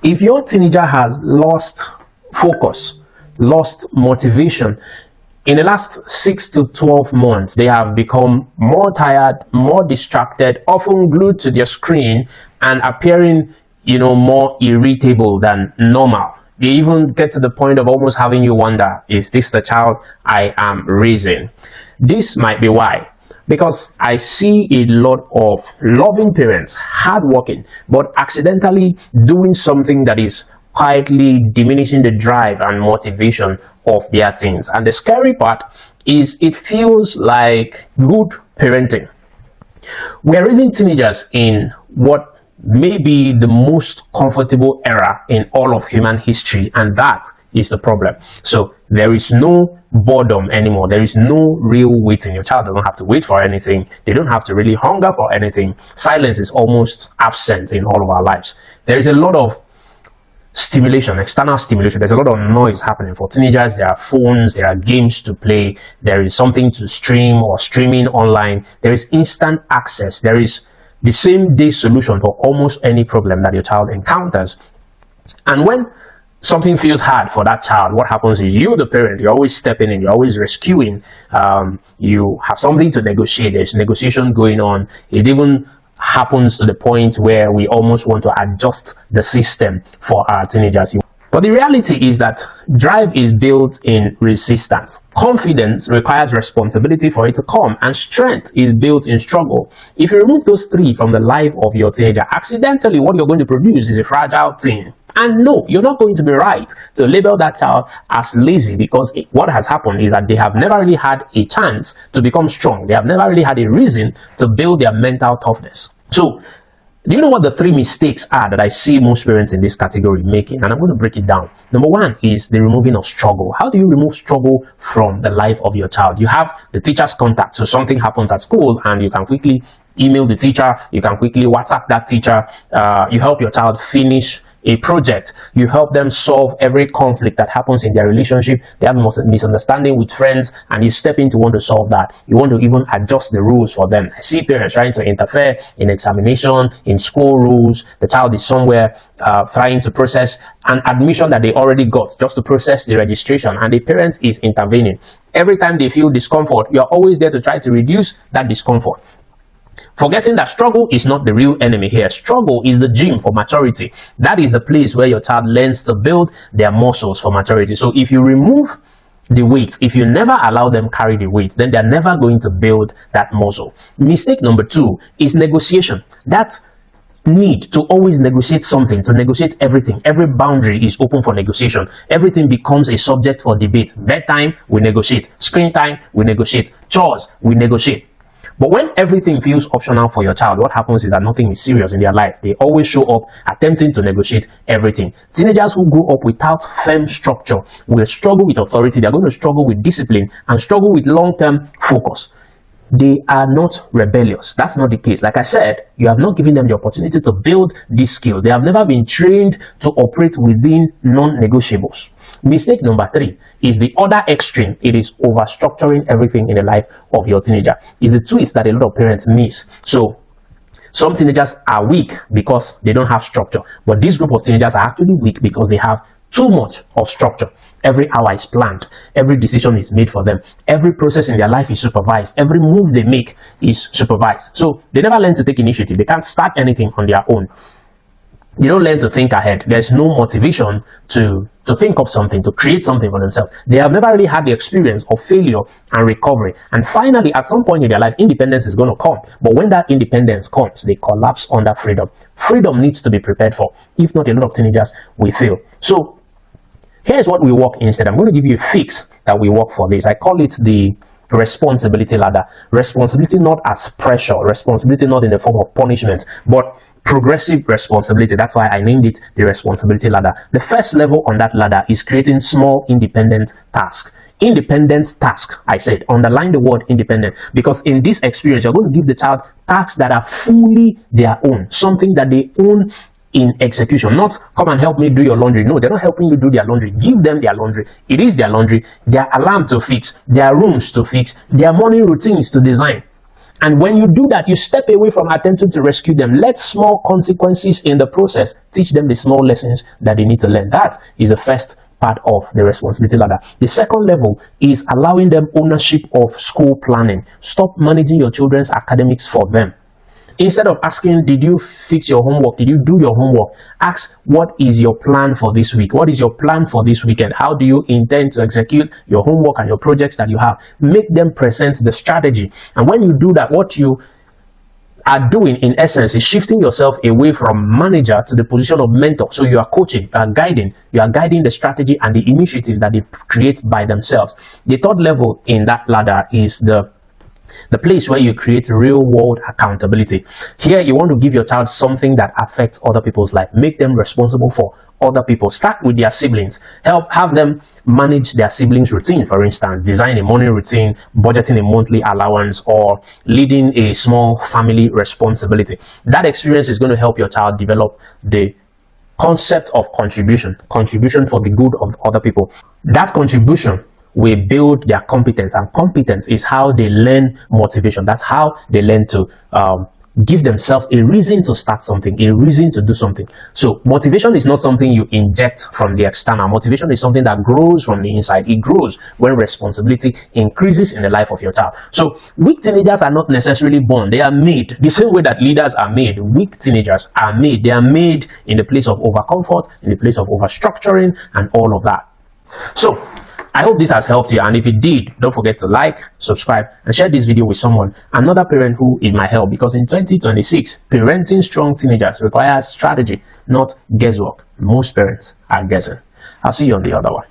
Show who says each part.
Speaker 1: If your teenager has lost focus, lost motivation, in the last 6 to 12 months, they have become more tired, more distracted, often glued to their screen and appearing, more irritable than normal. They even get to the point of almost having you wonder, is this the child I am raising? This might be why. Because I see a lot of loving parents, hardworking, but accidentally doing something that is quietly diminishing the drive and motivation of their teens. And the scary part is it feels like good parenting. We're raising teenagers in what may be the most comfortable era in all of human history, and that is the problem. So there is no boredom anymore. There is no real waiting. Your child doesn't have to wait for anything. They don't have to really hunger for anything. Silence is almost absent in all of our lives. There is a lot of stimulation, external stimulation. There's a lot of noise happening for teenagers. There are phones, there are games to play, there is something to stream or streaming online. There is instant access. There is the same day solution for almost any problem that your child encounters. And when something feels hard for that child, what happens is you, the parent, you're always stepping in, you're always rescuing. You have something to negotiate. There's negotiation going on. It even happens to the point where we almost want to adjust the system for our teenagers. But the reality is that drive is built in resistance. Confidence requires responsibility for it to come, and strength is built in struggle. If you remove those three from the life of your teenager, accidentally what you're going to produce is a fragile teen. And no, you're not going to be right to label that child as lazy, because what has happened is that they have never really had a chance to become strong. They have never really had a reason to build their mental toughness. So, do you know what the three mistakes are that I see most parents in this category making? And I'm going to break it down. Number one is the removing of struggle. How do you remove struggle from the life of your child? You have the teacher's contact. So something happens at school and you can quickly email the teacher. You can quickly WhatsApp that teacher. You help your child finish a project. You help them solve every conflict that happens in their relationship. They have a misunderstanding with friends, and you step in to want to solve that. You want to even adjust the rules for them. I see parents trying to interfere in examination, in school rules. The child is somewhere trying to process an admission that they already got, just to process the registration, and the parent is intervening. Every time they feel discomfort, you're always there to try to reduce that discomfort. Forgetting that struggle is not the real enemy here. Struggle is the gym for maturity. That is the place where your child learns to build their muscles for maturity. So if you remove the weight, if you never allow them carry the weight, then they're never going to build that muscle. Mistake number two is negotiation. That need to always negotiate something, to negotiate everything. Every boundary is open for negotiation. Everything becomes a subject for debate. Bedtime, we negotiate. Screen time, we negotiate. Chores, we negotiate. But when everything feels optional for your child, what happens is that nothing is serious in their life. They always show up attempting to negotiate everything. Teenagers who grow up without firm structure will struggle with authority. They're going to struggle with discipline and struggle with long-term focus. They are not rebellious. That's not the case. Like I said, you have not given them the opportunity to build this skill. They have never been trained to operate within non-negotiables. Mistake number three is the other extreme. It is over-structuring everything in the life of your teenager. It's the twist that a lot of parents miss. So, some teenagers are weak because they don't have structure. But this group of teenagers are actually weak because they have too much of structure. Every hour is planned. Every decision is made for them. Every process in their life is supervised. Every move they make is supervised. So they never learn to take initiative. They can't start anything on their own. They don't learn to think ahead. There's no motivation to think of something, to create something for themselves. They have never really had the experience of failure and recovery. And finally, at some point in their life, independence is going to come. But when that independence comes, they collapse under freedom. Freedom needs to be prepared for. If not, a lot of teenagers will fail. So here's what we work instead. I'm going to give you a fix that we work for this. I call it the responsibility ladder. Responsibility not as pressure, responsibility not in the form of punishment, but progressive responsibility. That's why I named it the responsibility ladder. The first level on that ladder is creating small independent tasks. Independent task, I said, underline the word independent, because in this experience, you're going to give the child tasks that are fully their own, something that they own in execution. Not come and help me do your laundry. No, they're not helping you do their laundry. Give them their laundry. It is their laundry, their alarm to fix, their rooms to fix, their morning routines to design. And when you do that, you step away from attempting to rescue them. Let small consequences in the process teach them the small lessons that they need to learn. That is the first part of the responsibility ladder. The second level is allowing them ownership of school planning. Stop managing your children's academics for them. Instead of asking, did you fix your homework? Did you do your homework? Ask, what is your plan for this week? What is your plan for this weekend? How do you intend to execute your homework and your projects that you have? Make them present the strategy. And when you do that, what you are doing in essence is shifting yourself away from manager to the position of mentor. So you are coaching, you are guiding the strategy and the initiatives that they create by themselves. The third level in that ladder is the place where you create real world accountability. Here you want to give your child something that affects other people's life. Make them responsible for other people. Start with their siblings. Have them manage their siblings' routine, for instance, design a morning routine, budgeting a monthly allowance, or leading a small family responsibility. That experience is going to help your child develop the concept of contribution for the good of other people. That contribution will build their competence, and competence is how they learn motivation. That's how they learn to give themselves a reason to start something, a reason to do something. So motivation is not something you inject from the external. Motivation is something that grows from the inside. It grows when responsibility increases in the life of your child. So weak teenagers are not necessarily born. They are made. The same way that leaders are made, weak teenagers are made. They are made in the place of overcomfort, in the place of overstructuring, and all of that. So I hope this has helped you, and if it did, don't forget to like, subscribe, and share this video with someone, another parent who it might help, because in 2026, parenting strong teenagers requires strategy, not guesswork. Most parents are guessing. I'll see you on the other one.